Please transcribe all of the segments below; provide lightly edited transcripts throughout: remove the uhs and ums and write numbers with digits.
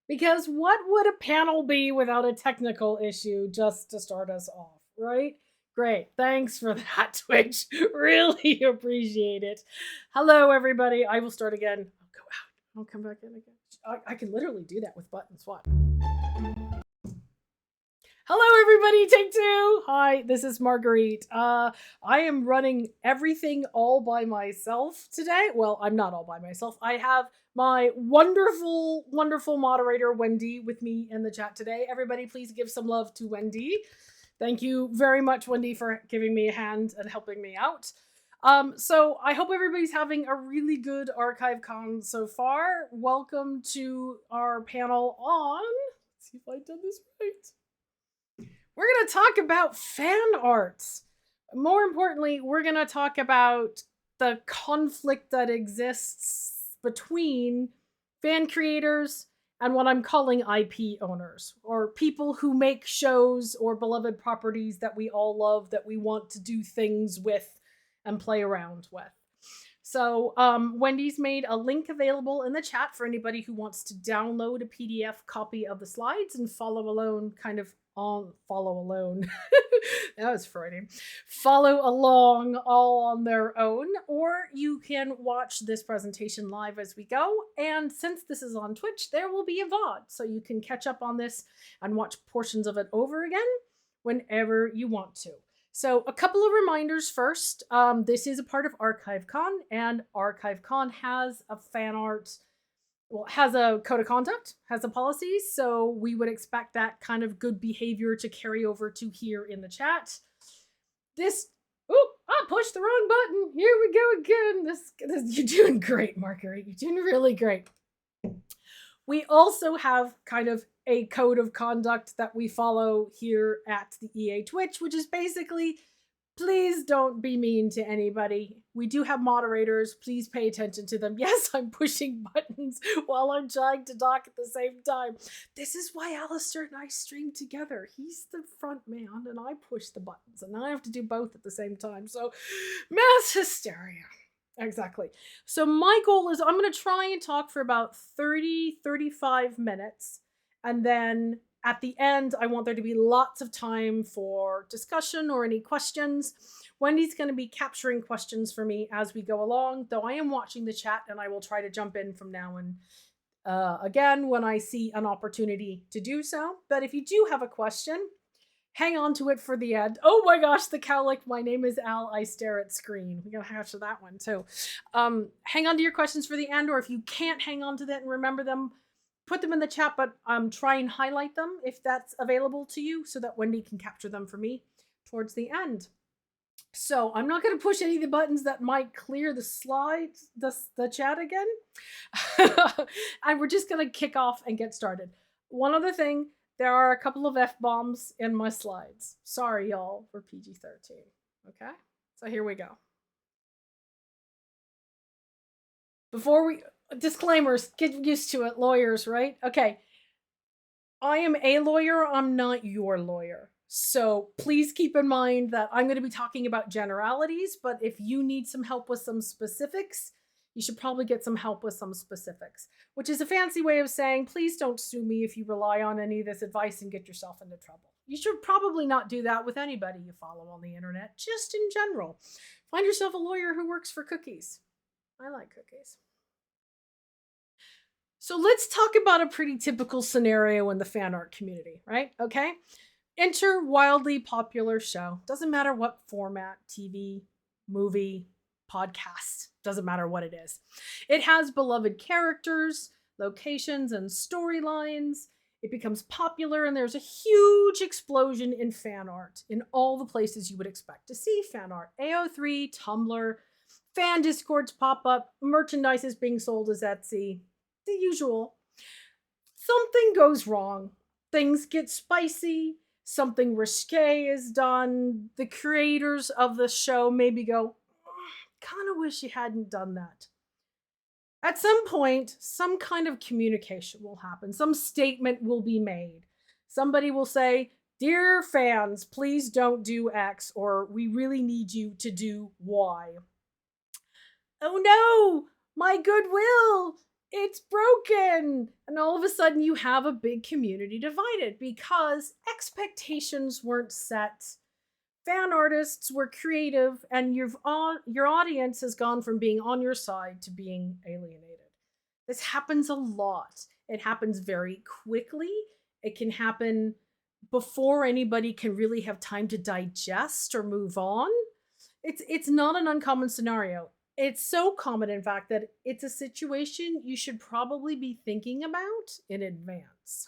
Because what would a panel be without a technical issue just to start us off, right? Great. Thanks for that, Twitch. Really appreciate it. Hello, everybody. I will start again. I'll go out. I'll come back in again. I can literally do that with buttons. What? Hello, everybody. Take two. Hi, this is Marguerite. I am running everything all by myself today. Well, I'm not all by myself. I have my wonderful, wonderful moderator, Wendy, with me in the chat today. Everybody, please give some love to Wendy. Thank you very much, Wendy, for giving me a hand and helping me out. So I hope everybody's having a really good ArchiveCon so far. Welcome to our panel on. Let's see if I did this right. We're going to talk about fan arts. More importantly, we're going to talk about the conflict that exists between fan creators and what I'm calling IP owners, or people who make shows or beloved properties that we all love, that we want to do things with and play around with. So Wendy's made a link available in the chat for anybody who wants to download a PDF copy of the slides and follow along follow along that was Freudian. Follow along all on their own, or you can watch this presentation live as we go. And since this is on Twitch, there will be a VOD, so you can catch up on this and watch portions of it over again whenever you want to. So a couple of reminders first. This is a part of ArchiveCon, and ArchiveCon has a fan art, has a code of conduct, has a policy, so we would expect that kind of good behavior to carry over to here in the chat. I pushed the wrong button. Here we go again. You're doing great, Marguerite. You're doing really great. We also have kind of a code of conduct that we follow here at the EA Twitch, which is basically, please don't be mean to anybody. We do have moderators. Please pay attention to them. Yes, I'm pushing buttons while I'm trying to talk at the same time. This is why Alistair and I stream together. He's the front man and I push the buttons, and I have to do both at the same time. So mass hysteria. Exactly. So my goal is I'm going to try and talk for about 35 minutes. And then at the end, I want there to be lots of time for discussion or any questions. Wendy's going to be capturing questions for me as we go along, though I am watching the chat and I will try to jump in from now and again when I see an opportunity to do so. But if you do have a question, hang on to it for the end. Oh my gosh, the cowlick. My name is Al. I stare at screen. We gotta capture that one too. Hang on to your questions for the end, or if you can't hang on to that and remember them, put them in the chat, but try and highlight them if that's available to you so that Wendy can capture them for me towards the end. So I'm not going to push any of the buttons that might clear the slides, the chat again. And we're just going to kick off and get started. One other thing, there are a couple of F-bombs in my slides. Sorry, y'all, for PG-13. Okay? So here we go. Disclaimers, get used to it, lawyers, right? Okay. I am a lawyer, I'm not your lawyer. So please keep in mind that I'm going to be talking about generalities, but if you need some help with some specifics, you should probably get some help with some specifics, which is a fancy way of saying, please don't sue me if you rely on any of this advice and get yourself into trouble. You should probably not do that with anybody you follow on the internet, just in general. Find yourself a lawyer who works for cookies. I like cookies. So let's talk about a pretty typical scenario in the fan art community, right? Okay. Enter wildly popular show. Doesn't matter what format, TV, movie, podcast, doesn't matter what it is. It has beloved characters, locations, and storylines. It becomes popular, and there's a huge explosion in fan art in all the places you would expect to see fan art. AO3, Tumblr, fan discords pop up, merchandise is being sold as Etsy. The usual. Something goes wrong. Things get spicy. Something risque is done. The creators of the show maybe go, kind of wish you hadn't done that. At some point, some kind of communication will happen. Some statement will be made. Somebody will say, dear fans, please don't do X, or we really need you to do Y. Oh no, my goodwill it's broken. And all of a sudden you have a big community divided because expectations weren't set. Fan artists were creative, and your audience has gone from being on your side to being alienated. This happens a lot. It happens very quickly. It can happen before anybody can really have time to digest or move on. It's not an uncommon scenario. It's so common, in fact, that it's a situation you should probably be thinking about in advance.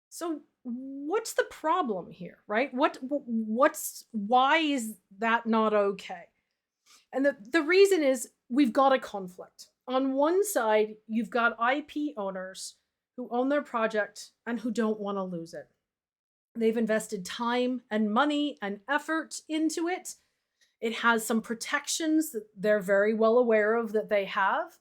So what's the problem here, right? Why is that not okay? And the reason is we've got a conflict. On one side, you've got IP owners who own their project and who don't want to lose it. They've invested time and money and effort into it. It has some protections that they're very well aware of that they have.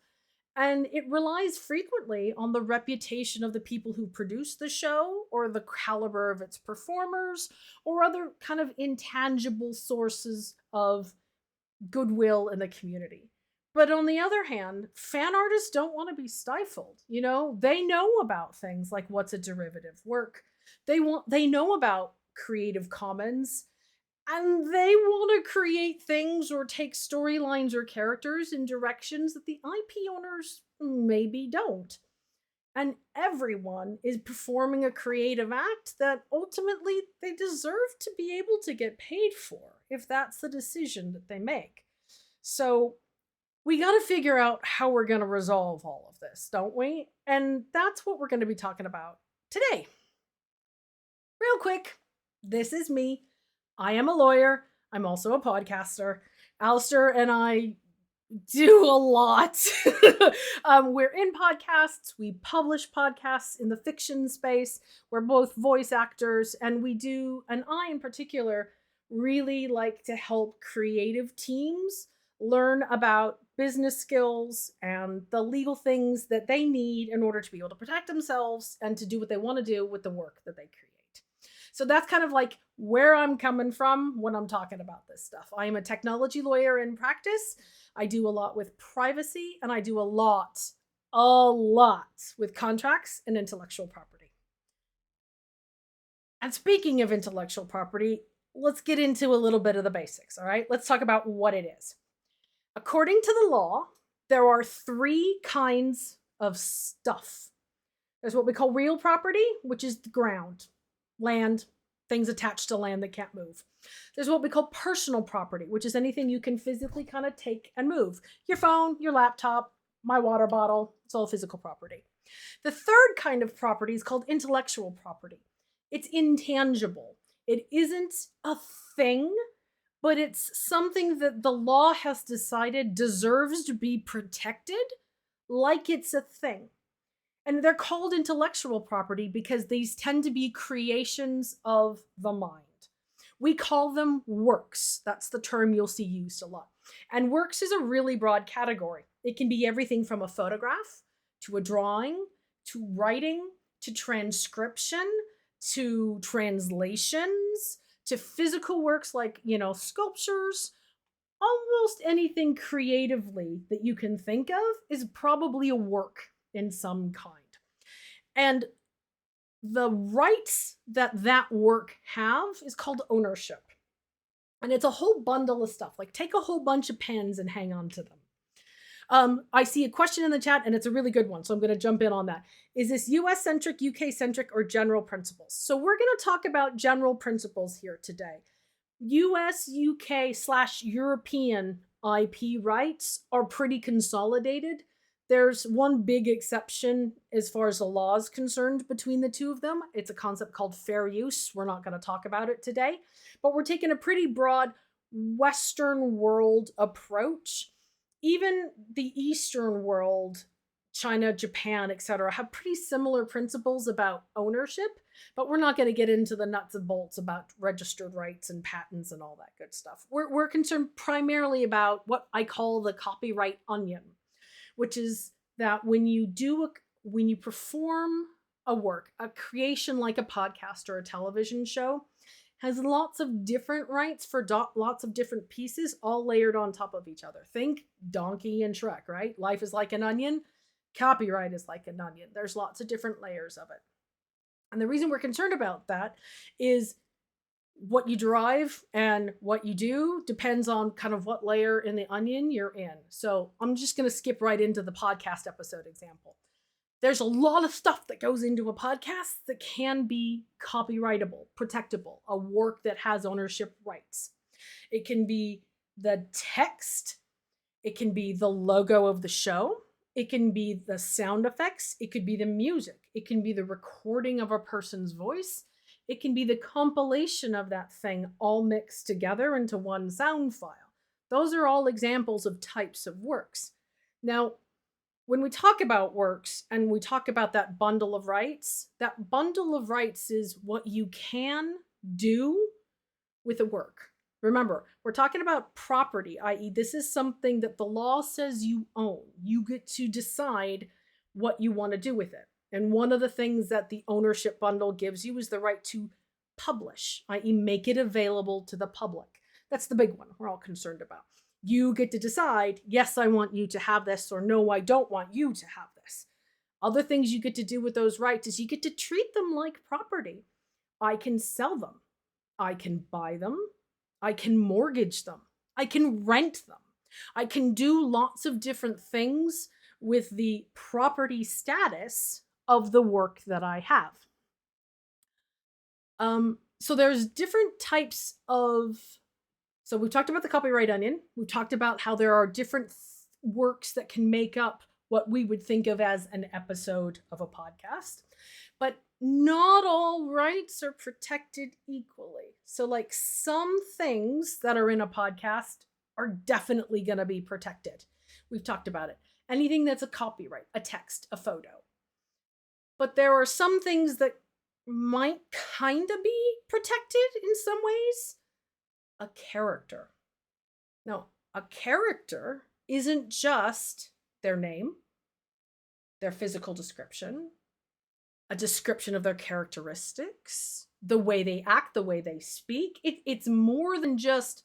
And it relies frequently on the reputation of the people who produce the show, or the caliber of its performers, or other kind of intangible sources of goodwill in the community. But on the other hand, fan artists don't want to be stifled. You know, they know about things like what's a derivative work. They know about Creative Commons, and they want to create things or take storylines or characters in directions that the IP owners maybe don't. And everyone is performing a creative act that ultimately they deserve to be able to get paid for if that's the decision that they make. So we got to figure out how we're going to resolve all of this, don't we? And that's what we're going to be talking about today. Real quick, this is me. I am a lawyer. I'm also a podcaster. Alistair and I do a lot. We're in podcasts. We publish podcasts in the fiction space. We're both voice actors, and I in particular really like to help creative teams learn about business skills and the legal things that they need in order to be able to protect themselves and to do what they want to do with the work that they create. So that's kind of like where I'm coming from when I'm talking about this stuff. I am a technology lawyer in practice. I do a lot with privacy, and I do a lot with contracts and intellectual property. And speaking of intellectual property, let's get into a little bit of the basics, all right? Let's talk about what it is. According to the law, there are 3 kinds of stuff. There's what we call real property, which is the ground, land, things attached to land that can't move. There's what we call personal property, which is anything you can physically kind of take and move. Your phone, your laptop, my water bottle, it's all physical property. The third kind of property is called intellectual property. It's intangible. It isn't a thing, but it's something that the law has decided deserves to be protected like it's a thing. And they're called intellectual property because these tend to be creations of the mind. We call them works. That's the term you'll see used a lot. And works is a really broad category. It can be everything from a photograph to a drawing to writing to transcription to translations to physical works like, sculptures. Almost anything creatively that you can think of is probably a work in some kind. And the rights that work have is called ownership. And it's a whole bundle of stuff. Like, take a whole bunch of pens and hang on to them. I see a question in the chat, and it's a really good one, so I'm going to jump in on that. Is this US-centric, UK-centric, or general principles? So we're going to talk about general principles here today. US, UK/European IP rights are pretty consolidated. There's one big exception as far as the law is concerned between the two of them. It's a concept called fair use. We're not going to talk about it today, but we're taking a pretty broad Western world approach. Even the Eastern world, China, Japan, etc., have pretty similar principles about ownership, but we're not going to get into the nuts and bolts about registered rights and patents and all that good stuff. We're concerned primarily about what I call the copyright onion, which is that when you perform a work, a creation like a podcast or a television show, has lots of different rights for lots of different pieces all layered on top of each other. Think Donkey and Shrek, right? Life is like an onion. Copyright is like an onion. There's lots of different layers of it. And the reason we're concerned about that is what you derive and what you do depends on kind of what layer in the onion you're in. So I'm just going to skip right into the podcast episode example. There's a lot of stuff that goes into a podcast that can be copyrightable, protectable, a work that has ownership rights. It can be the text, it can be the logo of the show, it can be the sound effects, it could be the music, it can be the recording of a person's voice, it can be the compilation of that thing all mixed together into one sound file. Those are all examples of types of works. Now, when we talk about works and we talk about that bundle of rights is what you can do with a work. Remember, we're talking about property, i.e., this is something that the law says you own. You get to decide what you want to do with it. And one of the things that the ownership bundle gives you is the right to publish, i.e., make it available to the public. That's the big one we're all concerned about. You get to decide, yes, I want you to have this, or no, I don't want you to have this. Other things you get to do with those rights is you get to treat them like property. I can sell them. I can buy them. I can mortgage them. I can rent them. I can do lots of different things with the property status of the work that I have. So there's different types of... So we've talked about the copyright onion. We've talked about how there are different works that can make up what we would think of as an episode of a podcast. But not all rights are protected equally. So like some things that are in a podcast are definitely going to be protected. We've talked about it. Anything that's a copyright, a text, a photo. But there are some things that might kind of be protected in some ways. A character. Now, a character isn't just their name, their physical description, a description of their characteristics, the way they act, the way they speak. It's more than just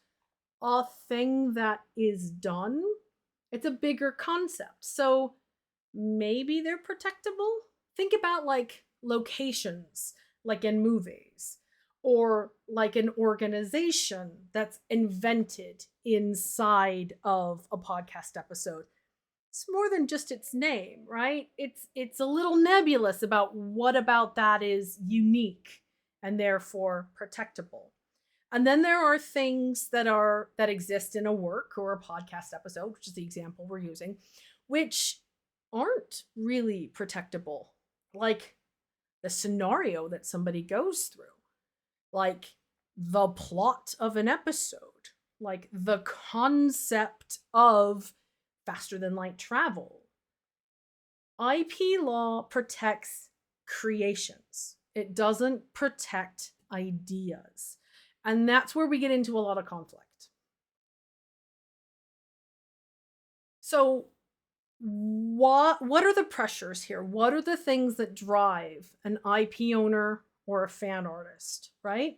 a thing that is done. It's a bigger concept. So maybe they're protectable. Think about like locations, like in movies, or like an organization that's invented inside of a podcast episode. It's more than just its name, right? It's a little nebulous about what about that is unique and therefore protectable. And then there are things that exist in a work or a podcast episode, which is the example we're using, which aren't really protectable, like the scenario that somebody goes through, like the plot of an episode, like the concept of faster than light travel. IP law protects creations. It doesn't protect ideas. And that's where we get into a lot of conflict. So what are the pressures here? What are the things that drive an IP owner or a fan artist, right?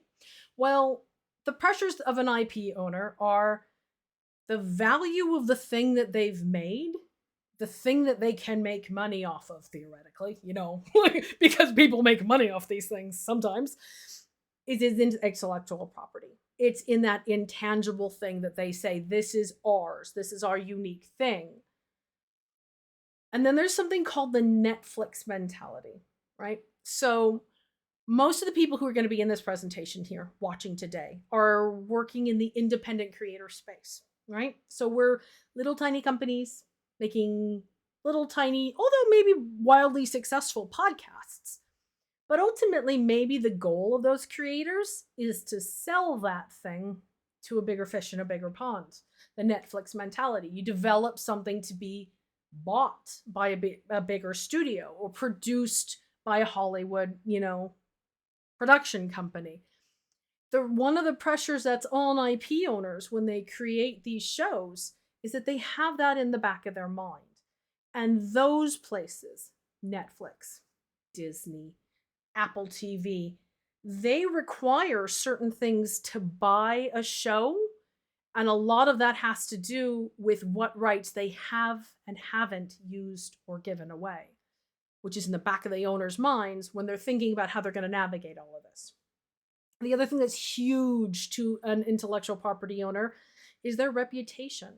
Well, the pressures of an IP owner are the value of the thing that they've made, the thing that they can make money off of, theoretically, because people make money off these things sometimes, is in intellectual property. It's in that intangible thing that they say, this is ours, this is our unique thing. And then there's something called the Netflix mentality, right? So most of the people who are going to be in this presentation here watching today are working in the independent creator space, right? So we're little tiny companies making little tiny, although maybe wildly successful podcasts. But ultimately, maybe the goal of those creators is to sell that thing to a bigger fish in a bigger pond. The Netflix mentality. You develop something to be bought by a bigger studio or produced by a Hollywood, production company. One of the pressures that's on IP owners when they create these shows is that they have that in the back of their mind. And those places, Netflix, Disney, Apple TV, they require certain things to buy a show And a lot of that has to do with what rights they have and haven't used or given away, which is in the back of the owner's minds when they're thinking about how they're going to navigate all of this. The other thing that's huge to an intellectual property owner is their reputation.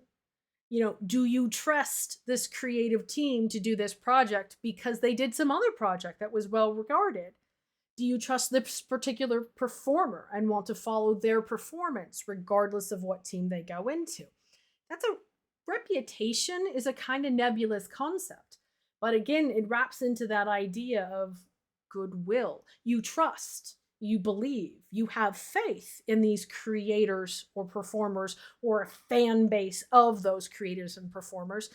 Do you trust this creative team to do this project because they did some other project that was well regarded? Do you trust this particular performer and want to follow their performance regardless of what team they go into? That's a reputation is a kind of nebulous concept. But again, it wraps into that idea of goodwill. You trust, you believe, you have faith in these creators or performers or a fan base of those creators and performers.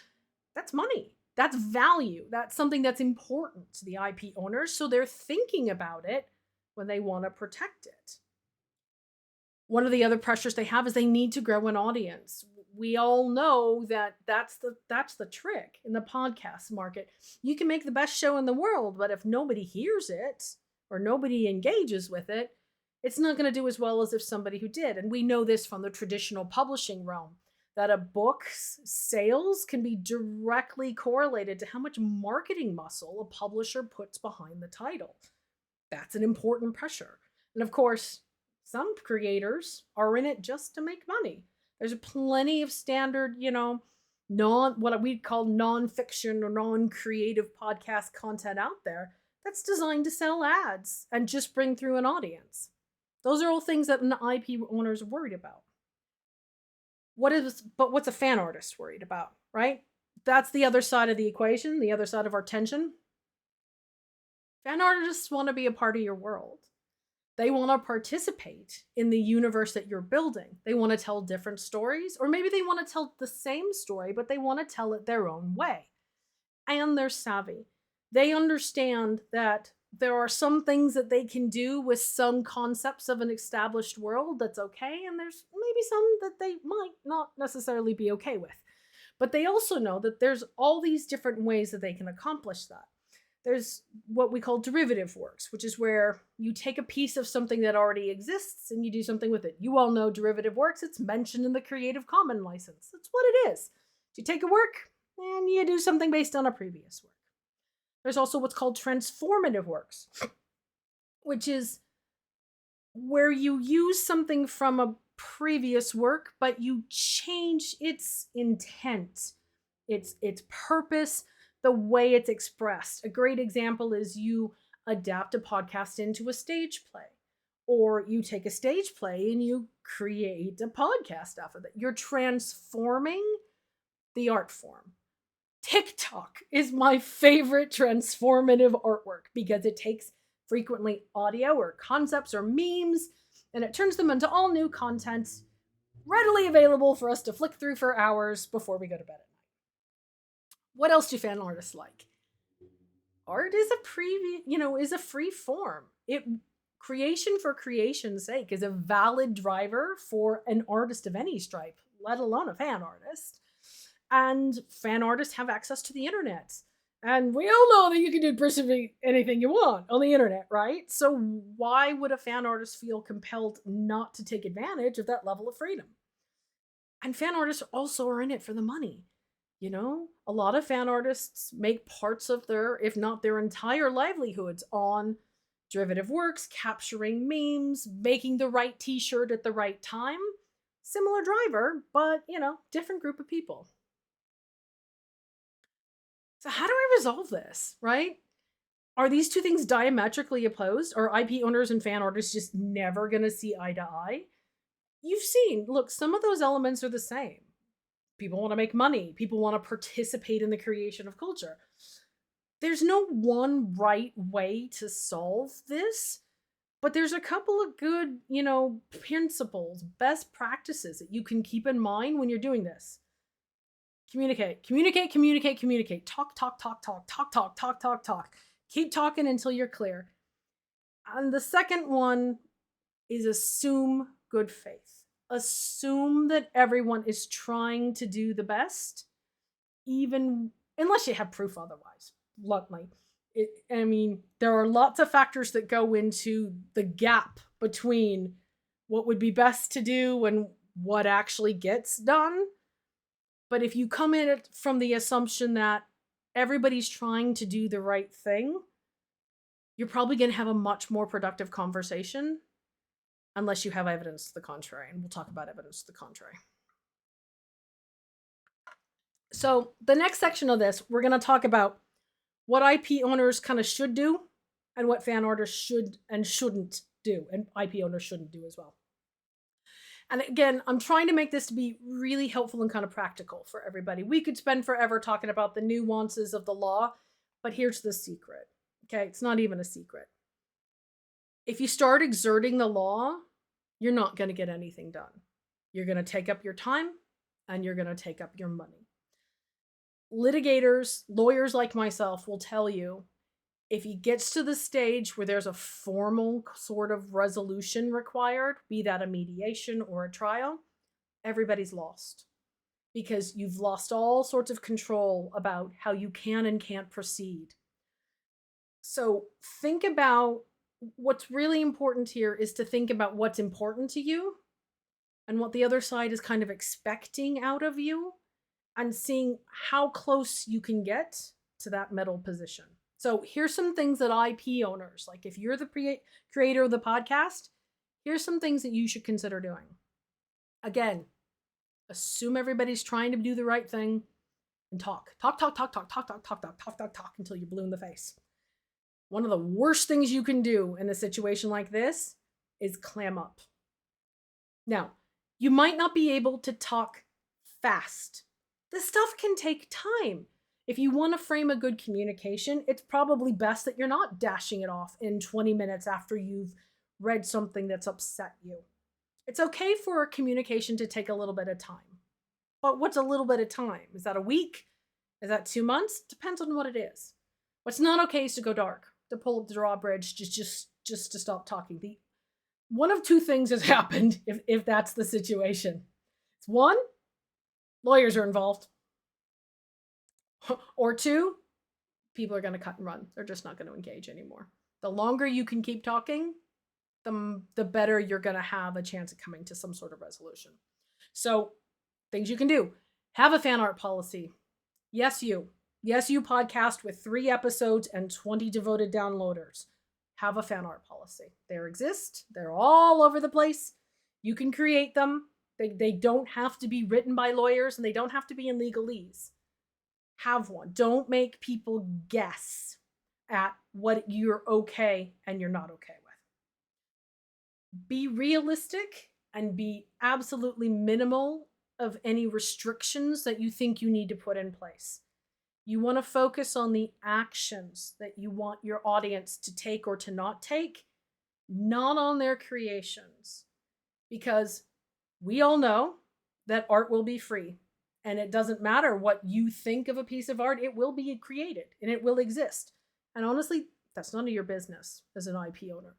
That's money. That's value. That's something that's important to the IP owners. So they're thinking about it when they want to protect it. One of the other pressures they have is they need to grow an audience. We all know that that's the trick in the podcast market. You can make the best show in the world, but if nobody hears it or nobody engages with it, it's not going to do as well as if somebody who did. And we know this from the traditional publishing realm, that a book's sales can be directly correlated to how much marketing muscle a publisher puts behind the title. That's an important pressure. And of course, some creators are in it just to make money. There's plenty of standard, what we'd call non-fiction or non-creative podcast content out there that's designed to sell ads and just bring through an audience. Those are all things that an IP owner is worried about. But what's a fan artist worried about, right? That's the other side of the equation, the other side of our tension. Fan artists want to be a part of your world. They want to participate in the universe that you're building. They want to tell different stories, or maybe they want to tell the same story, but they want to tell it their own way. And they're savvy. They understand that there are some things that they can do with some concepts of an established world that's okay, and there's maybe some that they might not necessarily be okay with. But they also know that there's all these different ways that they can accomplish that. There's what we call derivative works, which is where you take a piece of something that already exists and you do something with it. You all know derivative works. It's mentioned in the Creative Commons license. That's what it is. You take a work and you do something based on a previous work. There's also what's called transformative works, which is where you use something from a previous work, but you change its intent, its purpose, the way it's expressed. A great example is you adapt a podcast into a stage play, or you take a stage play and you create a podcast off of it. You're transforming the art form. TikTok is my favorite transformative artwork because it takes frequently audio or concepts or memes and it turns them into all new content readily available for us to flick through for hours before we go to bed at night. What else do fan artists like? Art is a free form. Creation for creation's sake is a valid driver for an artist of any stripe, let alone a fan artist. And fan artists have access to the internet. And we all know that you can do basically anything you want on the internet, right? So why would a fan artist feel compelled not to take advantage of that level of freedom? And fan artists also are in it for the money. A lot of fan artists make parts of their, if not their entire livelihoods on derivative works, capturing memes, making the right t-shirt at the right time. Similar driver, but, different group of people. So how do I resolve this, right? Are these two things diametrically opposed? Are IP owners and fan artists just never going to see eye to eye? You've seen, look, some of those elements are the same. People want to make money. People want to participate in the creation of culture. There's no one right way to solve this, but there's a couple of good, principles, best practices that you can keep in mind when you're doing this. Communicate. Talk. Keep talking until you're clear. And the second one is assume good faith. Assume that everyone is trying to do the best, even unless you have proof otherwise, bluntly. There are lots of factors that go into the gap between what would be best to do and what actually gets done. But if you come in it from the assumption that everybody's trying to do the right thing, you're probably going to have a much more productive conversation, unless you have evidence to the contrary. And we'll talk about evidence to the contrary. So the next section of this, we're going to talk about what IP owners kind of should do and what fan artists should and shouldn't do, and IP owners shouldn't do as well. And again, I'm trying to make this to be really helpful and kind of practical for everybody. We could spend forever talking about the nuances of the law, but here's the secret. Okay, it's not even a secret. If you start exerting the law, you're not going to get anything done. You're going to take up your time and you're going to take up your money. Litigators, lawyers like myself will tell you, if it gets to the stage where there's a formal sort of resolution required, be that a mediation or a trial, everybody's lost. Because you've lost all sorts of control about how you can and can't proceed. So think about what's really important here is to think about what's important to you and what the other side is kind of expecting out of you, and seeing how close you can get to that middle position. So here's some things that IP owners, like if you're the creator of the podcast, here's some things that you should consider doing. Again, assume everybody's trying to do the right thing and talk until you're blue in the face. One of the worst things you can do in a situation like this is clam up. Now, you might not be able to talk fast. This stuff can take time. If you want to frame a good communication, it's probably best that you're not dashing it off in 20 minutes after you've read something that's upset you. It's okay for a communication to take a little bit of time. But what's a little bit of time? Is that a week? Is that 2 months? Depends on what it is. What's not okay is to go dark, to pull up the drawbridge, just to stop talking. One of two things has happened if that's the situation. It's one, lawyers are involved. Or two, people are going to cut and run. They're just not going to engage anymore. The longer you can keep talking, the better you're going to have a chance of coming to some sort of resolution. So, things you can do. Have a fan art policy. Yes, you podcast with 3 episodes and 20 devoted downloaders. Have a fan art policy. They exist. They're all over the place. You can create them. They don't have to be written by lawyers, and they don't have to be in legalese. Have one. Don't make people guess at what you're okay and you're not okay with. Be realistic and be absolutely minimal of any restrictions that you think you need to put in place. You want to focus on the actions that you want your audience to take or to not take, not on their creations. Because we all know that art will be free. And it doesn't matter what you think of a piece of art, it will be created and it will exist. And honestly, that's none of your business as an IP owner.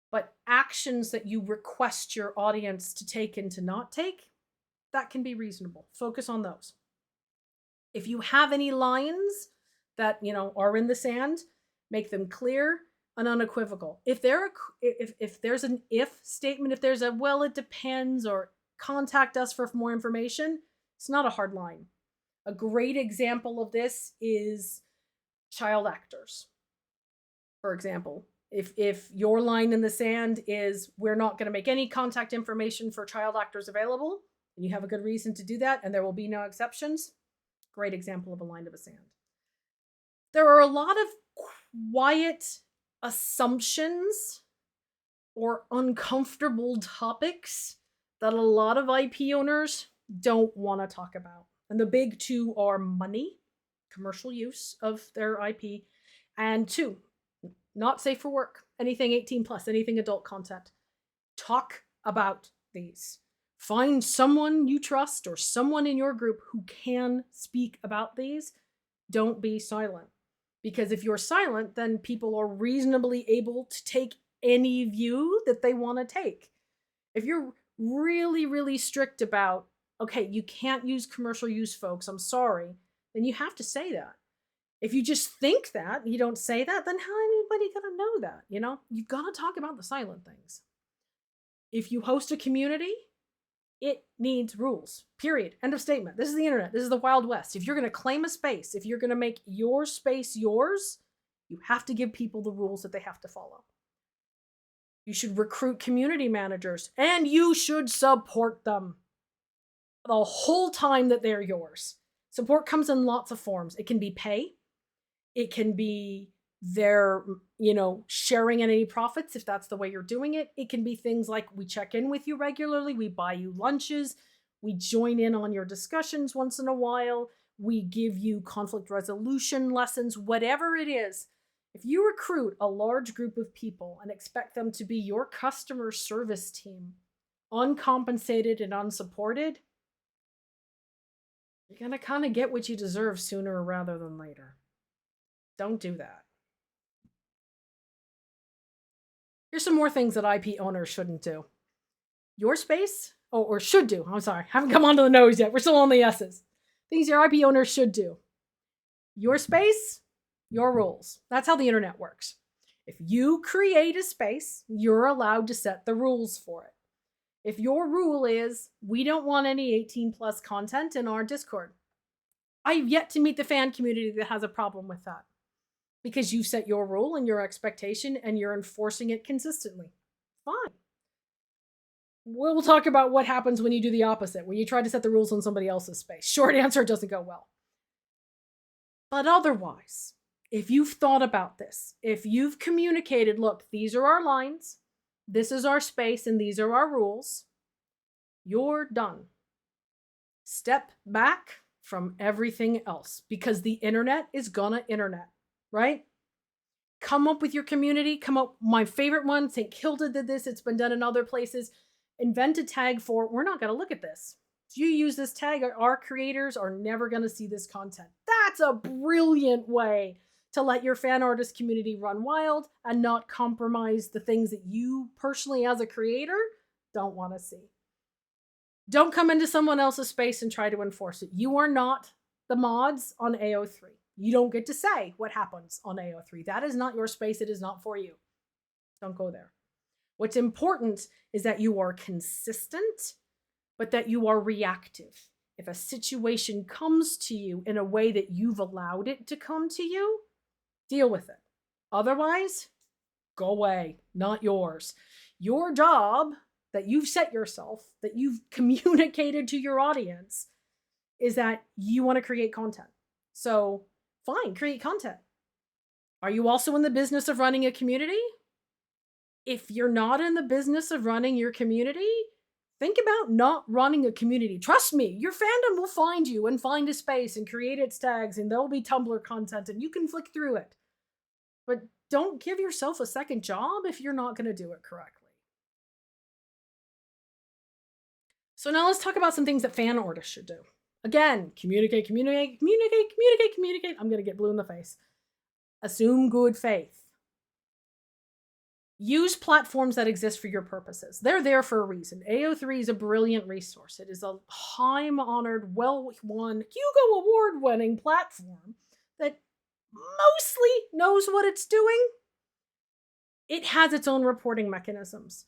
But actions that you request your audience to take and to not take, that can be reasonable. Focus on those. If you have any lines that, are in the sand, make them clear and unequivocal. If there's an if statement, if there's a well, it depends, or contact us for more information, it's not a hard line. A great example of this is child actors. For example, if your line in the sand is we're not going to make any contact information for child actors available, and you have a good reason to do that, and there will be no exceptions, great example of a line of the sand. There are a lot of quiet assumptions or uncomfortable topics that a lot of IP owners don't want to talk about. And the big two are money, commercial use of their IP, and 2, not safe for work. Anything 18 plus, anything adult content. Talk about these. Find someone you trust or someone in your group who can speak about these. Don't be silent. Because if you're silent, then people are reasonably able to take any view that they want to take. If you're really, really strict about, okay, you can't use commercial use, folks, I'm sorry, then you have to say that. If you just think that, you don't say that, then how anybody gonna know that, You've got to talk about the silent things. If you host a community, It needs rules. Period. End of statement. This is the internet. This is the Wild West. If you're going to claim a space, if you're going to make your space yours, you have to give people the rules that they have to follow. You should recruit community managers, and you should support them the whole time that they're yours. Support comes in lots of forms. It can be pay. It can be their, sharing in any profits if that's the way you're doing it. It can be things like we check in with you regularly, we buy you lunches, we join in on your discussions once in a while, we give you conflict resolution lessons, whatever it is. If you recruit a large group of people and expect them to be your customer service team, uncompensated and unsupported, you're going to kind of get what you deserve sooner rather than later. Don't do that. Here's some more things that IP owners shouldn't do. Your space, or should do, I'm sorry, haven't come onto the nose yet, we're still on the S's. Things your IP owners should do. Your space, your rules. That's how the internet works. If you create a space, you're allowed to set the rules for it. If your rule is, we don't want any 18 plus content in our Discord, I've yet to meet the fan community that has a problem with that. Because you've set your rule and your expectation and you're enforcing it consistently. Fine. We'll talk about what happens when you do the opposite, when you try to set the rules on somebody else's space. Short answer, it doesn't go well. But otherwise, if you've thought about this, if you've communicated, look, these are our lines, this is our space, and these are our rules, you're done. Step back from everything else because the internet is gonna internet. Right? Come up with your community. My favorite one, St. Kilda did this. It's been done in other places. Invent a tag for, we're not going to look at this. If you use this tag, our creators are never going to see this content. That's a brilliant way to let your fan artist community run wild and not compromise the things that you personally as a creator don't want to see. Don't come into someone else's space and try to enforce it. You are not the mods on AO3. You don't get to say what happens on AO3. That is not your space. It is not for you. Don't go there. What's important is that you are consistent, but that you are reactive. If a situation comes to you in a way that you've allowed it to come to you, deal with it. Otherwise, go away. Not yours. Your job that you've set yourself, that you've communicated to your audience, is that you want to create content. So, fine, create content. Are you also in the business of running a community? If you're not in the business of running your community, think about not running a community. Trust me, your fandom will find you and find a space and create its tags, and there'll be Tumblr content and you can flick through it. But don't give yourself a second job if you're not going to do it correctly. So now let's talk about some things that fan artists should do. Again, communicate. I'm going to get blue in the face. Assume good faith. Use platforms that exist for your purposes. They're there for a reason. AO3 is a brilliant resource. It is a time-honored, well-won, Hugo Award-winning platform that mostly knows what it's doing. It has its own reporting mechanisms.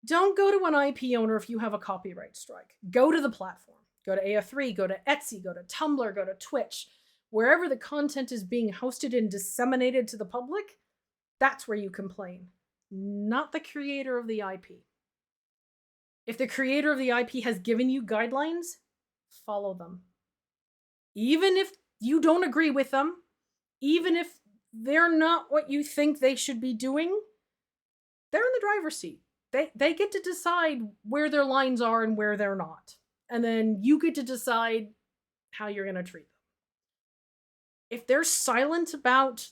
Don't go to an IP owner if you have a copyright strike. Go to the platform. Go to AO3, go to Etsy, go to Tumblr, go to Twitch. Wherever the content is being hosted and disseminated to the public, that's where you complain, not the creator of the IP. If the creator of the IP has given you guidelines, follow them. Even if you don't agree with them, even if they're not what you think they should be doing, they're in the driver's seat. They get to decide where their lines are and where they're not. And then you get to decide how you're going to treat them. If they're silent about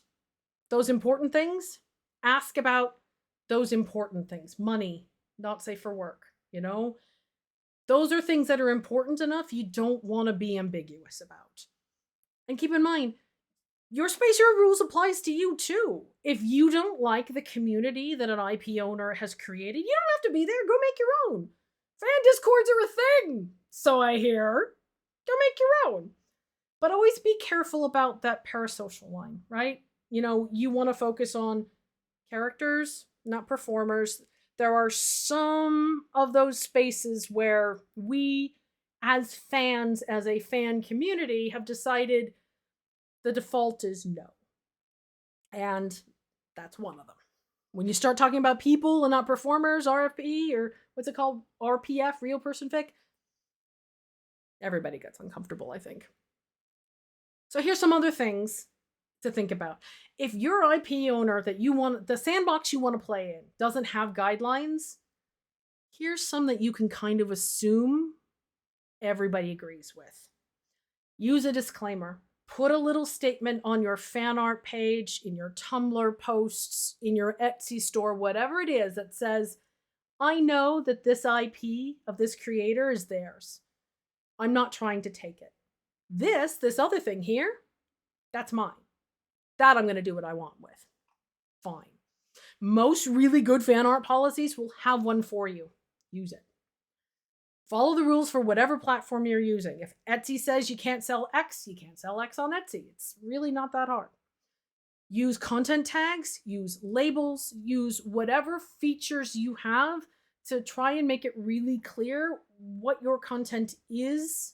those important things, ask about those important things. Money, not safe for work, Those are things that are important enough you don't want to be ambiguous about. And keep in mind, your space, your rules applies to you too. If you don't like the community that an IP owner has created, you don't have to be there. Go make your own. Fan discords are a thing, so I hear. Go make your own. But always be careful about that parasocial line, right? You want to focus on characters, not performers. There are some of those spaces where we, as fans, as a fan community, have decided the default is no. And that's one of them. When you start talking about people and not performers, RFP, or what's it called? RPF, real person fic, everybody gets uncomfortable, I think. So here's some other things to think about. If your IP owner that you want, the sandbox you want to play in, doesn't have guidelines, here's some that you can kind of assume everybody agrees with. Use a disclaimer. Put a little statement on your fan art page, in your Tumblr posts, in your Etsy store, whatever it is, that says, I know that this IP of this creator is theirs. I'm not trying to take it. This other thing here, that's mine. That I'm going to do what I want with. Fine. Most really good fan art policies will have one for you. Use it. Follow the rules for whatever platform you're using. If Etsy says you can't sell X, you can't sell X on Etsy. It's really not that hard. Use content tags, use labels, use whatever features you have to try and make it really clear what your content is.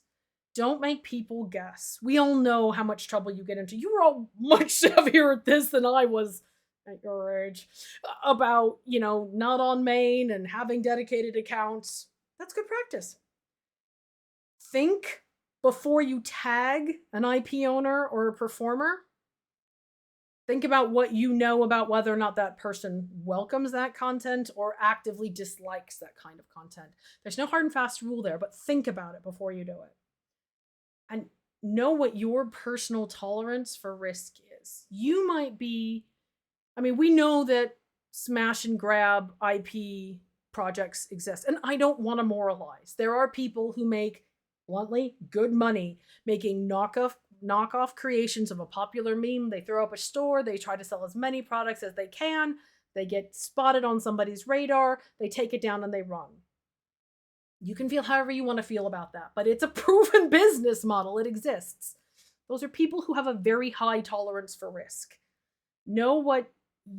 Don't make people guess. We all know how much trouble you get into. You were all much savvier at this than I was at your age about, not on main and having dedicated accounts. That's good practice. Think before you tag an IP owner or a performer. Think about what you know about whether or not that person welcomes that content or actively dislikes that kind of content. There's no hard and fast rule there, but think about it before you do it. And know what your personal tolerance for risk is. You might be, we know that smash and grab IP projects exist, and I don't want to moralize. There are people who make, bluntly, good money making knockoff creations of a popular meme. They throw up a store, they try to sell as many products as they can, they get spotted on somebody's radar, they take it down and they run. You can feel however you want to feel about that, but it's a proven business model. It exists. Those are people who have a very high tolerance for risk. Know what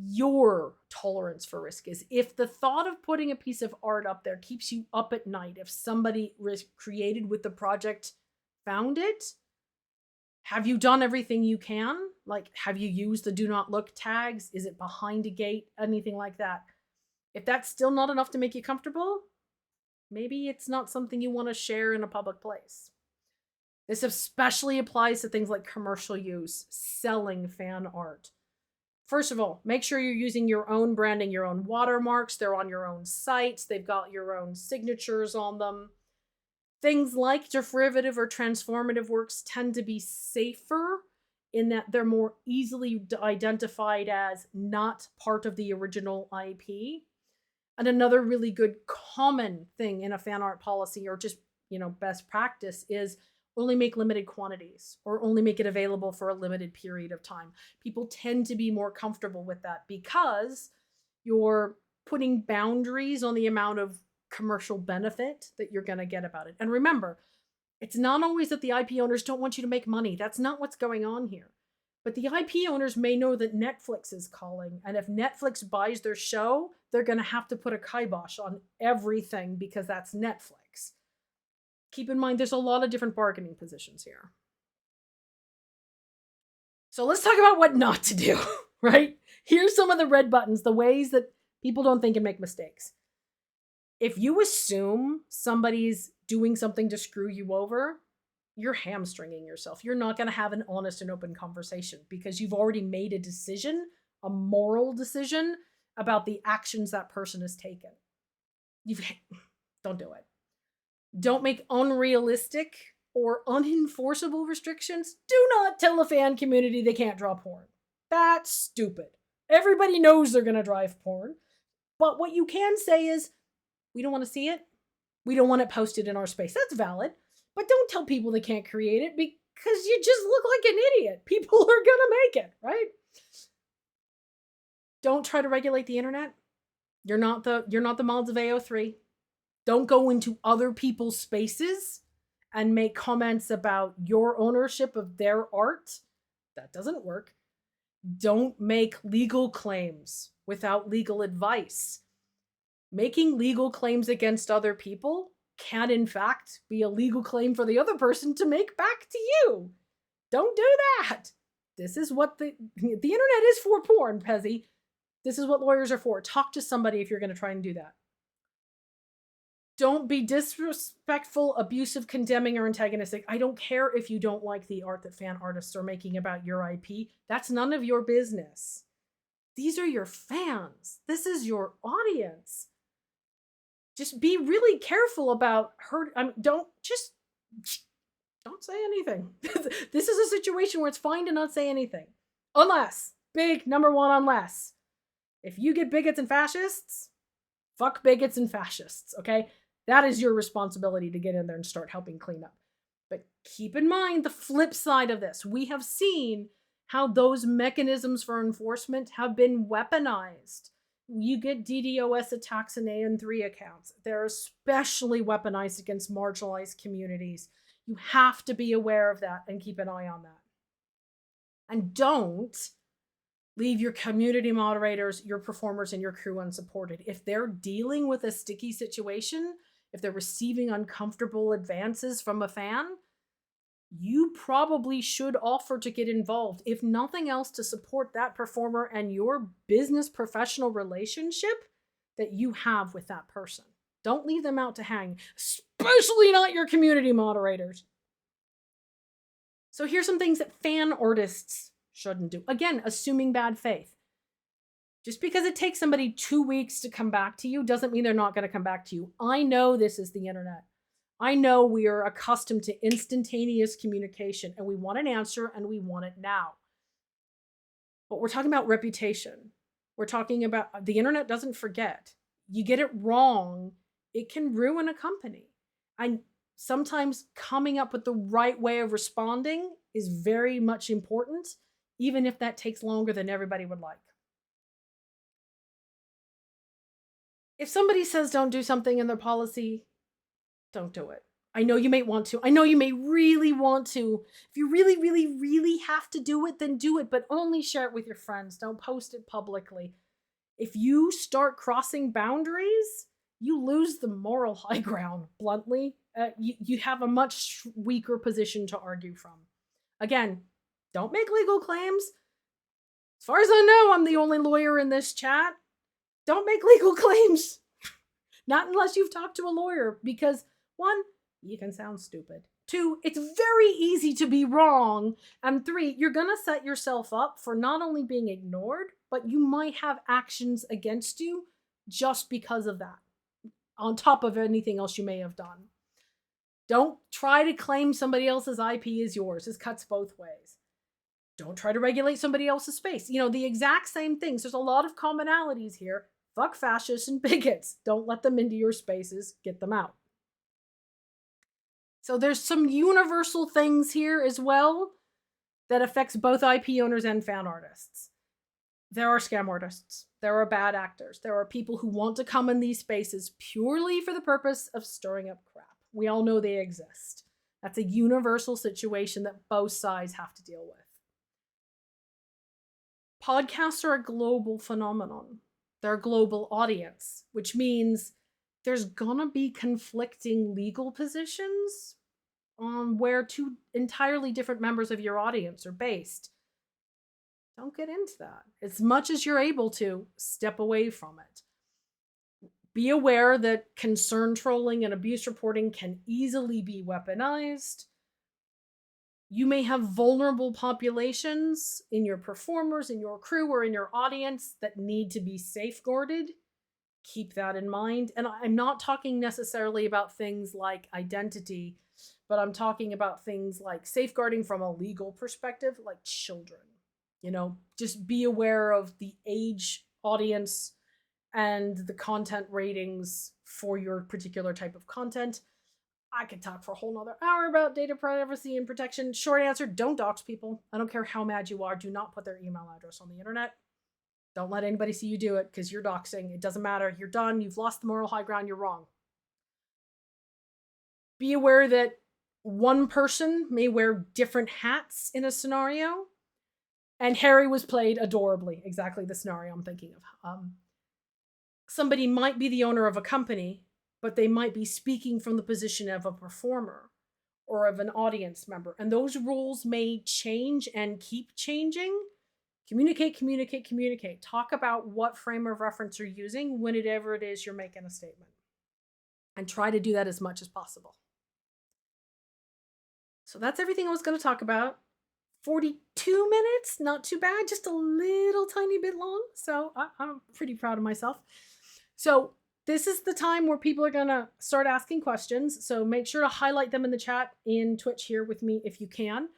your tolerance for risk is. If the thought of putting a piece of art up there keeps you up at night, if somebody created with the project found it, have you done everything you can? Like, have you used the do not look tags? Is it behind a gate? Anything like that. If that's still not enough to make you comfortable, maybe it's not something you want to share in a public place. This especially applies to things like commercial use, selling fan art. First of all, make sure you're using your own branding, your own watermarks. They're on your own sites. They've got your own signatures on them. Things like derivative or transformative works tend to be safer in that they're more easily identified as not part of the original IP. And another really good common thing in a fan art policy, or just, best practice, is only make limited quantities or only make it available for a limited period of time. People tend to be more comfortable with that because you're putting boundaries on the amount of commercial benefit that you're going to get about it. And remember, it's not always that the IP owners don't want you to make money. That's not what's going on here. But the IP owners may know that Netflix is calling, and if Netflix buys their show, they're going to have to put a kibosh on everything because that's Netflix. Keep in mind, there's a lot of different bargaining positions here. So let's talk about what not to do, right? Here's some of the red buttons, the ways that people don't think and make mistakes. If you assume somebody's doing something to screw you over, you're hamstringing yourself. You're not going to have an honest and open conversation because you've already made a decision, a moral decision about the actions that person has taken. Don't do it. Don't make unrealistic or unenforceable restrictions. Do not tell a fan community they can't draw porn. That's stupid. Everybody knows they're going to drive porn. But what you can say is, we don't want to see it. We don't want it posted in our space. That's valid. But don't tell people they can't create it because you just look like an idiot. People are going to make it, right? Don't try to regulate the internet. You're not the mods of AO3. Don't go into other people's spaces and make comments about your ownership of their art. That doesn't work. Don't make legal claims without legal advice. making legal claims against other people can in fact be a legal claim for the other person to make back to you. Don't do that. This is what the internet is for porn, Pezzy. This is what lawyers are for. Talk to somebody if you're going to try and do that. Don't be disrespectful, abusive, condemning, or antagonistic. I don't care if you don't like the art that fan artists are making about your IP. That's none of your business. These are your fans. This is your audience. Just be really careful about don't say anything. This is a situation where it's fine to not say anything. Unless, big number one, unless. If you get bigots and fascists, fuck bigots and fascists, okay? That is your responsibility to get in there and start helping clean up. But keep in mind the flip side of this. We have seen how those mechanisms for enforcement have been weaponized. You get DDoS attacks in AN3 accounts. They're especially weaponized against marginalized communities. You have to be aware of that and keep an eye on that. And don't leave your community moderators, your performers, and your crew unsupported. If they're dealing with a sticky situation, if they're receiving uncomfortable advances from a fan, you probably should offer to get involved, if nothing else, to support that performer and your business professional relationship that you have with that person. Don't leave them out to hang, especially not your community moderators. So here's some things that fan artists shouldn't do. Again, assuming bad faith. Just because it takes somebody 2 weeks to come back to you doesn't mean they're not going to come back to you. I know this is the internet. I know we are accustomed to instantaneous communication and we want an answer and we want it now. But we're talking about reputation. We're talking about the internet doesn't forget. You get it wrong, it can ruin a company. And sometimes coming up with the right way of responding is very much important, even if that takes longer than everybody would like. If somebody says don't do something in their policy, don't do it. I know you may want to. I know you may really want to. If you really, really, really have to do it, then do it, but only share it with your friends. Don't post it publicly. If you start crossing boundaries, you lose the moral high ground, bluntly. You have a much weaker position to argue from. Again, don't make legal claims. As far as I know, I'm the only lawyer in this chat. Don't make legal claims. Not unless you've talked to a lawyer, because 1, you can sound stupid. 2, it's very easy to be wrong. And 3, you're going to set yourself up for not only being ignored, but you might have actions against you just because of that, on top of anything else you may have done. Don't try to claim somebody else's IP is yours. This cuts both ways. Don't try to regulate somebody else's space. The exact same things. There's a lot of commonalities here. Fuck fascists and bigots. Don't let them into your spaces. Get them out. So there's some universal things here as well that affects both IP owners and fan artists. There are scam artists. There are bad actors. There are people who want to come in these spaces purely for the purpose of stirring up crap. We all know they exist. That's a universal situation that both sides have to deal with. Podcasts are a global phenomenon. They're a global audience, which means there's gonna be conflicting legal positions on where 2 entirely different members of your audience are based. Don't get into that. As much as you're able to, step away from it. Be aware that concern trolling and abuse reporting can easily be weaponized. You may have vulnerable populations in your performers, in your crew, or in your audience that need to be safeguarded. Keep that in mind. And I'm not talking necessarily about things like identity, but I'm talking about things like safeguarding from a legal perspective, like children. Just be aware of the age, audience, and the content ratings for your particular type of content. I could talk for a whole nother hour about data privacy and protection. Short answer, don't dox people. I don't care how mad you are. Do not put their email address on the internet. Don't let anybody see you do it, because you're doxing. It doesn't matter. You're done. You've lost the moral high ground. You're wrong. Be aware that one person may wear different hats in a scenario. And Harry was played adorably. Exactly the scenario I'm thinking of. somebody might be the owner of a company, but they might be speaking from the position of a performer or of an audience member. And those rules may change and keep changing. Communicate, communicate, communicate. Talk about what frame of reference you're using whenever it is you're making a statement. And try to do that as much as possible. So that's everything I was going to talk about. 42 minutes, not too bad, just a little tiny bit long. So I'm pretty proud of myself. So this is the time where people are going to start asking questions. So make sure to highlight them in the chat in Twitch here with me if you can.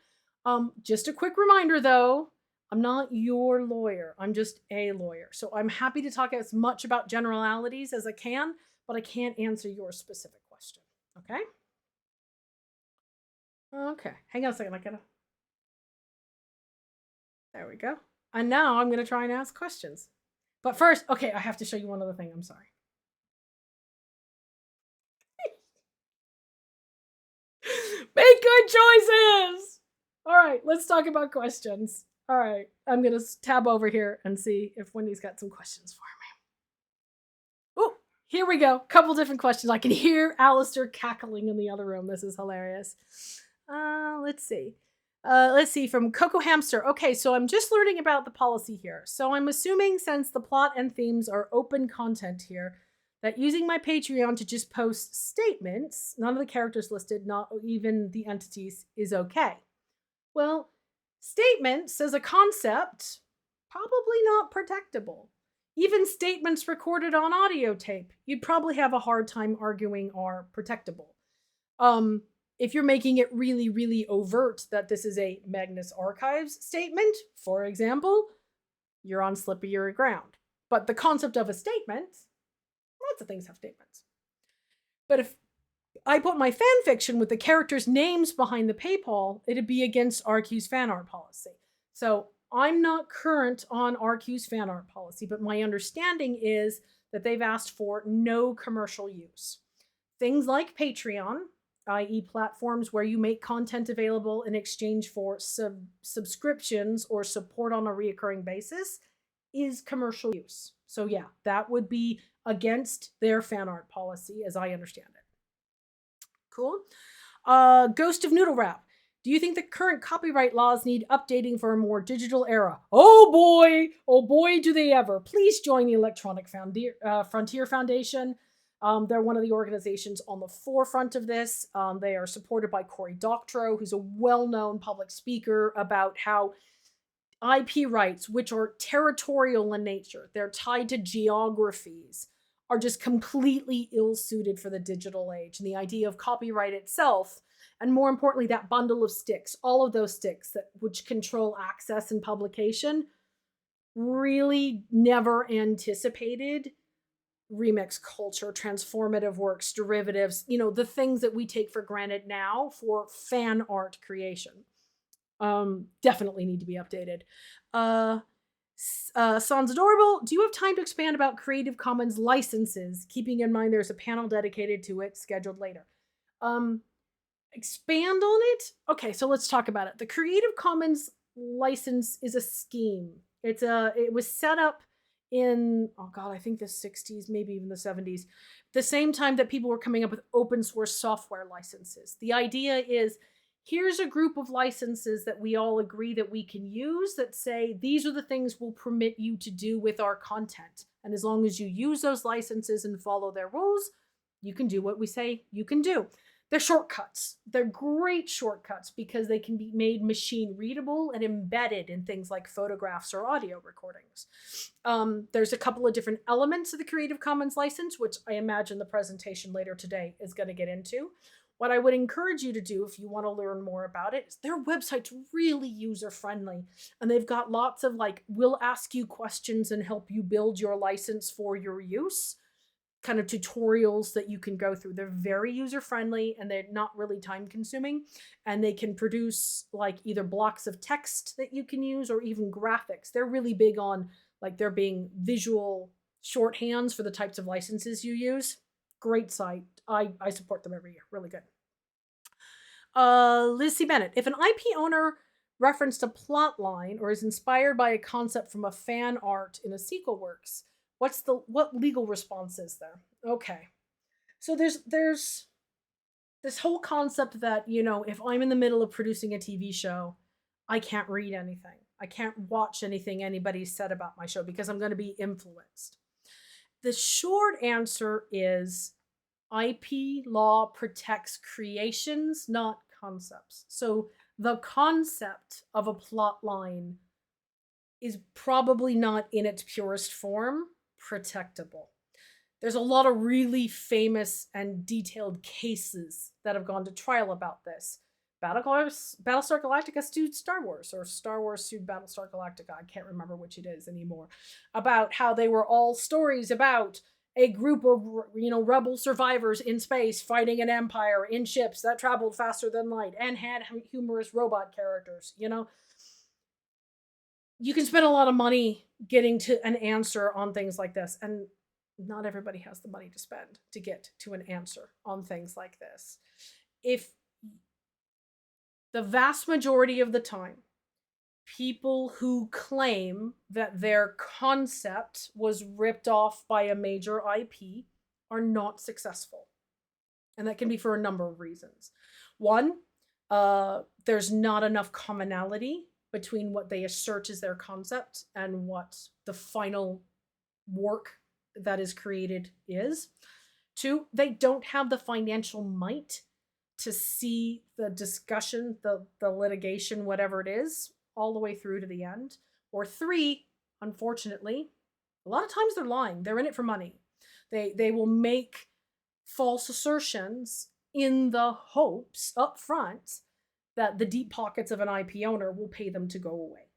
Just a quick reminder though, I'm not your lawyer. I'm just a lawyer. So I'm happy to talk as much about generalities as I can, but I can't answer your specific question. Okay? Okay. Hang on a second. There we go. And now I'm going to try and ask questions. But first, okay, I have to show you one other thing. I'm sorry. Make good choices. All right, let's talk about questions. All right, I'm going to tab over here and see if Wendy's got some questions for me. Oh, here we go. Couple different questions. I can hear Alistair cackling in the other room. This is hilarious. Let's see, from Coco Hamster. Okay, so I'm just learning about the policy here. So I'm assuming since the plot and themes are open content here, that using my Patreon to just post statements, none of the characters listed, not even the entities, is okay. Well, statements as a concept, probably not protectable. Even statements recorded on audio tape, you'd probably have a hard time arguing are protectable. If you're making it really, really overt that this is a Magnus Archives statement, for example, you're on slippery ground. But the concept of a statement, lots of things have statements. But if I put my fan fiction with the characters' names behind the PayPal, it'd be against RQ's fan art policy. So I'm not current on RQ's fan art policy, but my understanding is that they've asked for no commercial use. Things like Patreon, i.e. platforms where you make content available in exchange for subscriptions or support on a reoccurring basis, is commercial use. So yeah, that would be against their fan art policy as I understand it. Cool. Ghost of Noodle Wrap. Do you think the current copyright laws need updating for a more digital era? Oh boy, do they ever. Please join the Electronic Frontier Foundation. They're one of the organizations on the forefront of this. They are supported by Cory Doctorow, who's a well-known public speaker about how IP rights, which are territorial in nature, they're tied to geographies, are just completely ill-suited for the digital age. And the idea of copyright itself, and more importantly, that bundle of sticks, all of those sticks which control access and publication, really never anticipated remix culture, transformative works, derivatives, the things that we take for granted now for fan art creation. Definitely need to be updated. Sounds adorable. Do you have time to expand about Creative Commons licenses, keeping in mind there's a panel dedicated to it scheduled later? Expand on it? Okay, so let's talk about it. The Creative Commons license is a scheme. It was set up in, I think the 60s, maybe even the 70s, the same time that people were coming up with open source software licenses. The idea is, here's a group of licenses that we all agree that we can use that say, these are the things we'll permit you to do with our content. And as long as you use those licenses and follow their rules, you can do what we say you can do. They're shortcuts. They're great shortcuts because they can be made machine readable and embedded in things like photographs or audio recordings. There's a couple of different elements of the Creative Commons license, which I imagine the presentation later today is going to get into. What I would encourage you to do if you want to learn more about it is their website's really user-friendly. And they've got lots of we'll ask you questions and help you build your license for your use kind of tutorials that you can go through. They're very user-friendly and they're not really time-consuming. And they can produce either blocks of text that you can use or even graphics. They're really big on there being visual shorthands for the types of licenses you use. Great site. I support them every year. Really good. Lizzie Bennett. If an IP owner referenced a plot line or is inspired by a concept from a fan art in a sequel works, what legal response is there? Okay. So there's this whole concept that, if I'm in the middle of producing a TV show, I can't read anything. I can't watch anything anybody said about my show because I'm going to be influenced. The short answer is IP law protects creations, not concepts. So the concept of a plot line is probably not in its purest form protectable. There's a lot of really famous and detailed cases that have gone to trial about this. Battlestar Galactica sued Star Wars, or Star Wars sued Battlestar Galactica. I can't remember which it is anymore. About how they were all stories about a group of rebel survivors in space fighting an empire in ships that traveled faster than light and had humorous robot characters. You can spend a lot of money getting to an answer on things like this, and not everybody has the money to spend to get to an answer on things like this. If the vast majority of the time, people who claim that their concept was ripped off by a major IP are not successful. And that can be for a number of reasons. One, there's not enough commonality between what they assert is their concept and what the final work that is created is. Two, they don't have the financial might to see the discussion, the litigation, whatever it is, all the way through to the end. Or three, unfortunately, a lot of times they're lying. They're in it for money. They will make false assertions in the hopes up front that the deep pockets of an IP owner will pay them to go away.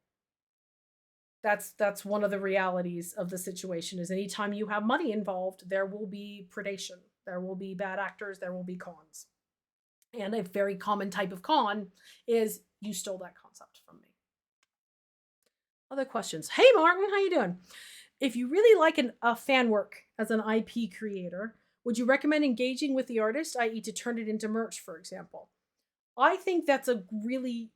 That's one of the realities of the situation. Is anytime you have money involved, there will be predation. There will be bad actors. There will be cons. And a very common type of con is you stole that concept from me. Other questions? Hey, Martin, how you doing? If you really like a fan work as an IP creator, would you recommend engaging with the artist, i.e. to turn it into merch, for example? I think it's a really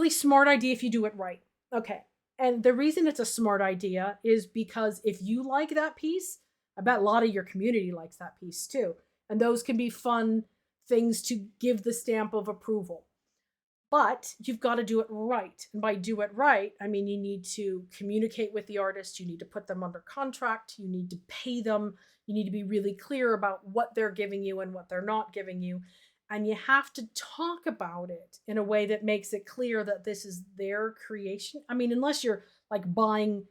smart idea if you do it right. Okay. And the reason it's a smart idea is because if you like that piece, I bet a lot of your community likes that piece too. And those can be fun things to give the stamp of approval. But you've got to do it right. And by do it right, I mean you need to communicate with the artist, you need to put them under contract, you need to pay them, you need to be really clear about what they're giving you and what they're not giving you. And you have to talk about it in a way that makes it clear that this is their creation. I mean, unless you're like buying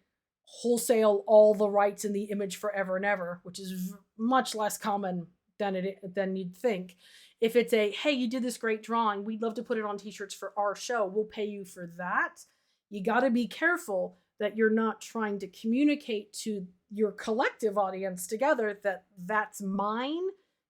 wholesale all the rights in the image forever and ever, which is much less common than you'd think. If it's hey, you did this great drawing, we'd love to put it on t-shirts for our show, we'll pay you for that. You got to be careful that you're not trying to communicate to your collective audience together that that's mine,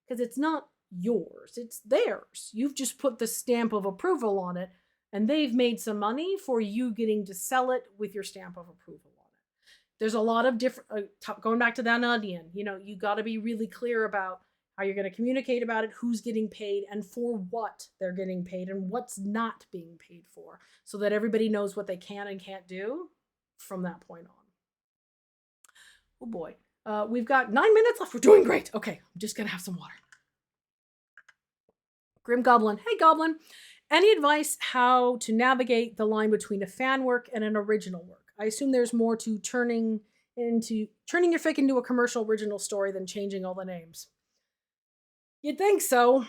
because it's not yours, it's theirs. You've just put the stamp of approval on it, and they've made some money for you getting to sell it with your stamp of approval on it. There's a lot of different, going back to that onion, you got to be really clear about how you're going to communicate about it, who's getting paid, and for what they're getting paid, and what's not being paid for, so that everybody knows what they can and can't do from that point on. Oh boy. We've got 9 minutes left. We're doing great. Okay, I'm just going to have some water. Grim Goblin. Hey, Goblin. Any advice how to navigate the line between a fan work and an original work? I assume there's more to turning your fic into a commercial original story than changing all the names. You'd think so.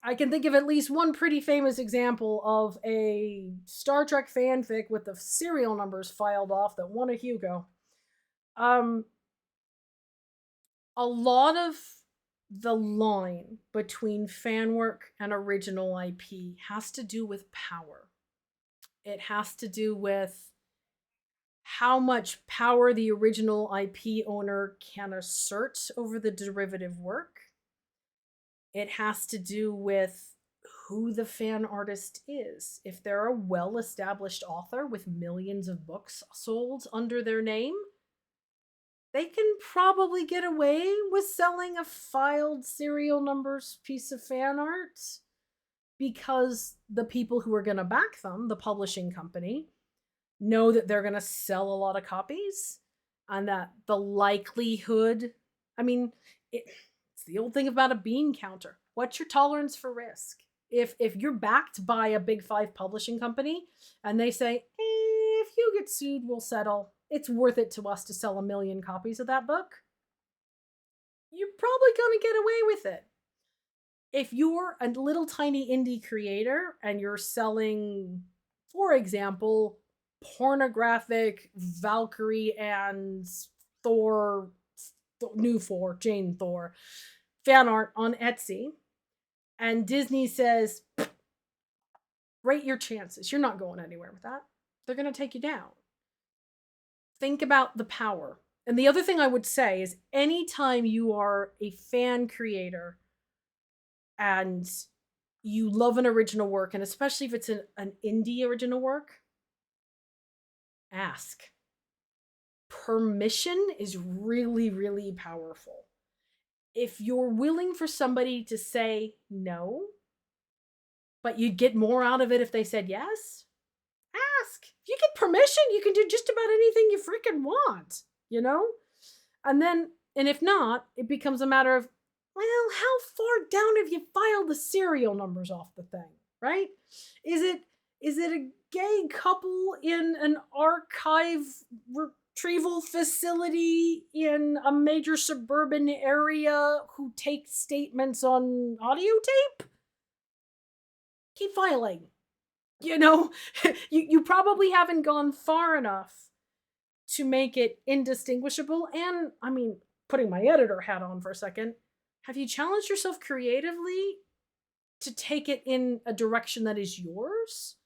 I can think of at least one pretty famous example of a Star Trek fanfic with the serial numbers filed off that won a Hugo. A lot of the line between fan work and original IP has to do with power. It has to do with how much power the original IP owner can assert over the derivative work. It has to do with who the fan artist is. If they're a well-established author with millions of books sold under their name, they can probably get away with selling a filed serial numbers piece of fan art because the people who are going to back them, the publishing company, know that they're going to sell a lot of copies. and that the likelihood, I mean, it's the old thing about a bean counter. What's your tolerance for risk? If you're backed by a big five publishing company and they say, if you get sued, we'll settle, it's worth it to us to sell 1 million copies of that book, you're probably going to get away with it. If you're a little tiny indie creator and you're selling, for example, pornographic Valkyrie and Thor, new Thor, Jane Thor, fan art on Etsy, and Disney says, rate your chances, you're not going anywhere with that, they're going to take you down. Think about the power. And the other thing I would say is anytime you are a fan creator and you love an original work, and especially if it's an indie original work, ask. Permission is really, really powerful. If you're willing for somebody to say no, but you'd get more out of it if they said yes, ask. If you get permission, you can do just about anything you freaking want, you know? And if not, it becomes a matter of, well, how far down have you filed the serial numbers off the thing, right? Is it a gay couple in an archive retrieval facility in a major suburban area who take statements on audio tape? Keep filing. You know, you probably haven't gone far enough to make it indistinguishable. And I mean, putting my editor hat on for a second, have you challenged yourself creatively to take it in a direction that is yours?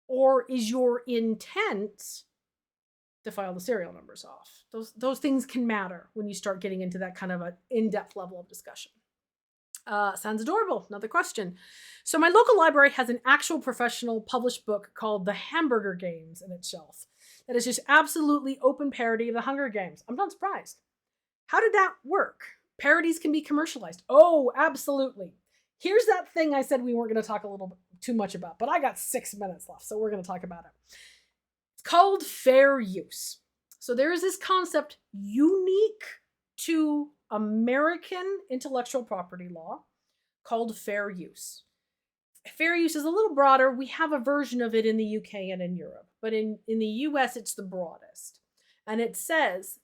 Or is your intent to file the serial numbers off? Those things can matter when you start getting into that kind of an in-depth level of discussion. Sounds adorable. Another question. So my local library has an actual professional published book called The Hamburger Games in its shelf. That is just absolutely open parody of the Hunger Games. I'm not surprised. How did that work? Parodies can be commercialized. Oh, absolutely. Here's that thing I said we weren't going to talk a little bit too much about, but I got 6 minutes left, so we're going to talk about it. It's called fair use. So there is this concept unique to American intellectual property law called fair use. Fair use is a little broader. We have a version of it in the UK and in Europe, but in the US, it's the broadest. And it says,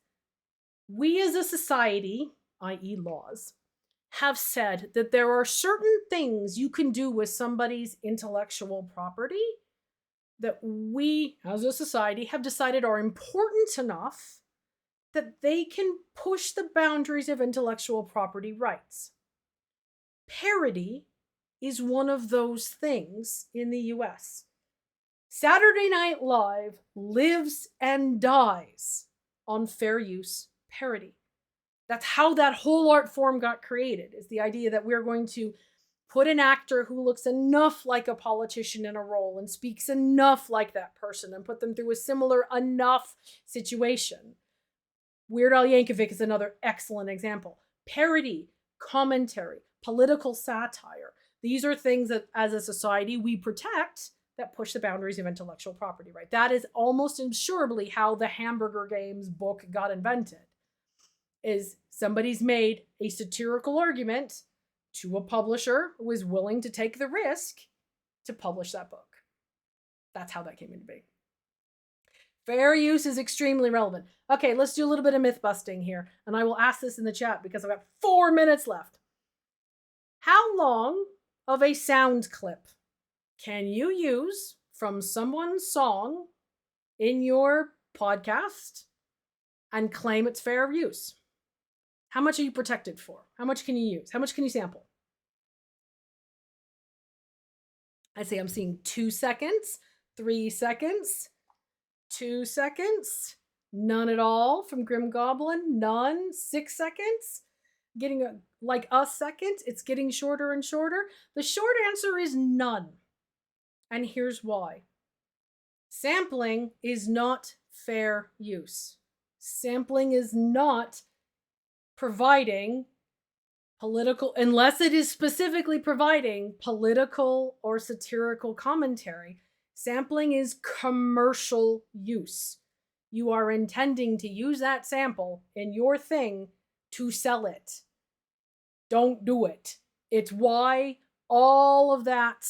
we as a society, i.e. laws, have said that there are certain things you can do with somebody's intellectual property that we as a society have decided are important enough that they can push the boundaries of intellectual property rights. Parody is one of those things in the US. Saturday Night Live lives and dies on fair use parody. That's how that whole art form got created, is the idea that we're going to put an actor who looks enough like a politician in a role and speaks enough like that person and put them through a similar enough situation. Weird Al Yankovic is another excellent example. Parody, commentary, political satire. These are things that as a society we protect that push the boundaries of intellectual property, right? That is almost insurably how the Hamburger Games book got invented. Is somebody's made a satirical argument to a publisher who is willing to take the risk to publish that book. That's how that came into being. Fair use is extremely relevant. Okay, let's do a little bit of myth busting here. And I will ask this in the chat because I've got 4 minutes left. How long of a sound clip can you use from someone's song in your podcast and claim it's fair use? How much are you protected for? How much can you use? How much can you sample? I say I'm seeing 2 seconds, 3 seconds, 2 seconds, none at all from Grim Goblin, none, 6 seconds, getting a second, it's getting shorter and shorter. The short answer is none. And here's why. Sampling is not fair use. Sampling is not providing political, unless it is specifically providing political or satirical commentary. Sampling is commercial use. you are intending to use that sample in your thing to sell it. Don't do it. It's why all of that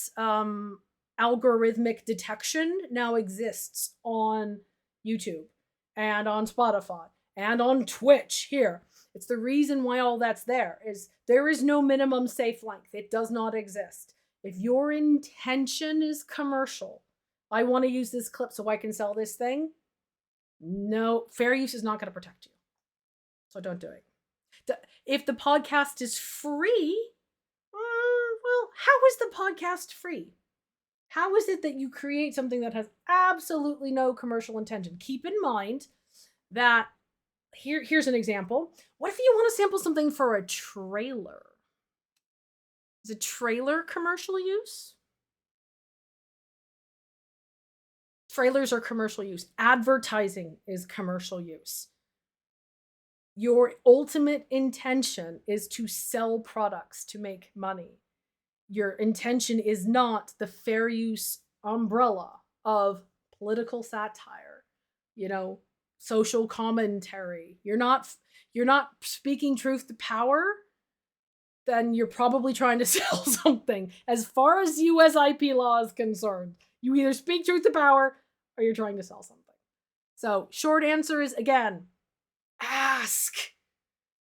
algorithmic detection now exists on YouTube and on Spotify and on Twitch here. It's the reason why all that's there is no minimum safe length. It does not exist. If your intention is commercial, I want to use this clip so I can sell this thing. No, fair use is not going to protect you. So don't do it. If the podcast is free, well, how is the podcast free? How is it that you create something that has absolutely no commercial intention? Keep in mind that here's an example. What if you want to sample something for a trailer? Is a trailer commercial use? Trailers are commercial use. Advertising is commercial use. Your ultimate intention is to sell products to make money. Your intention is not the fair use umbrella of political satire, social commentary. You're not speaking truth to power, then you're probably trying to sell something. As far as US IP law is concerned, you either speak truth to power or you're trying to sell something. So, short answer is, again, ask.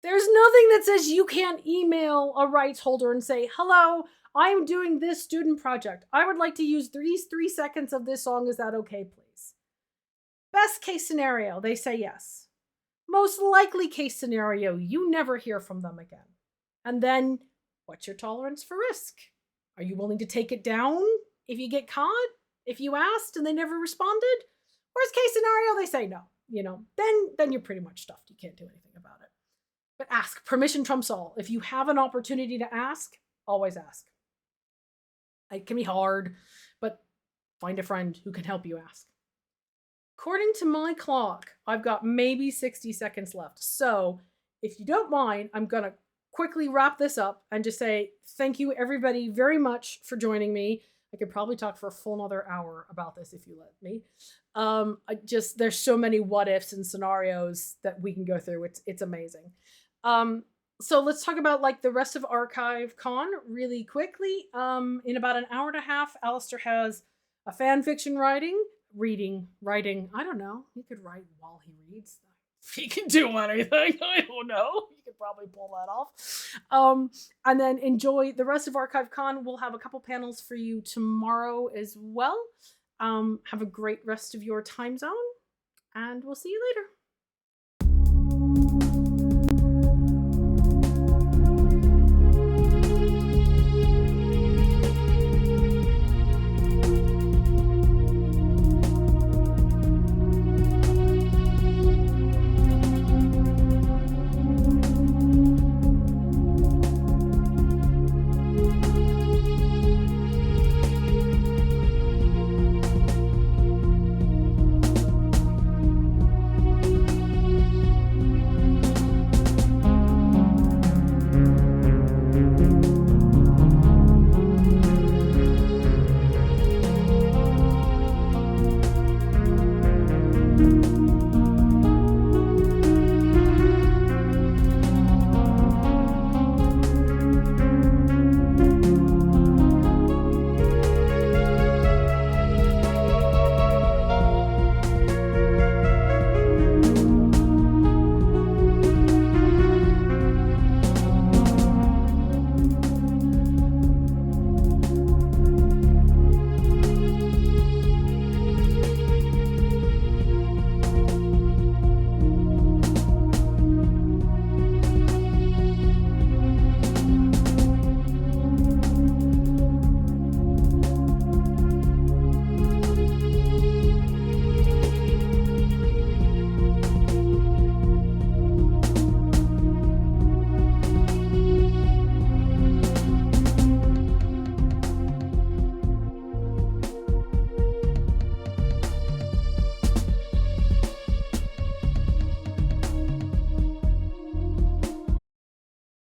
There's nothing that says you can't email a rights holder and say, hello, I'm doing this student project. I would like to use these 3 seconds of this song. Is that okay, please? Best case scenario, they say yes. Most likely case scenario, you never hear from them again. And then, what's your tolerance for risk? Are you willing to take it down if you get caught? If you asked and they never responded? Worst case scenario, they say no. Then you're pretty much stuffed. You can't do anything about it. But ask. Permission trumps all. If you have an opportunity to ask, always ask. It can be hard, but find a friend who can help you ask. According to my clock, I've got maybe 60 seconds left. So if you don't mind, I'm going to quickly wrap this up and just say thank you everybody very much for joining me. I could probably talk for a full another hour about this if you let me. There's so many what ifs and scenarios that we can go through. It's amazing. So let's talk about the rest of ArchiveCon really quickly. In about an hour and a half, Alistair has a fan fiction writing. I don't know. He could write while he reads. If he can do anything, I don't know. He could probably pull that off. And then enjoy the rest of ArchiveCon. We'll have a couple panels for you tomorrow as well. Have a great rest of your time zone, and we'll see you later.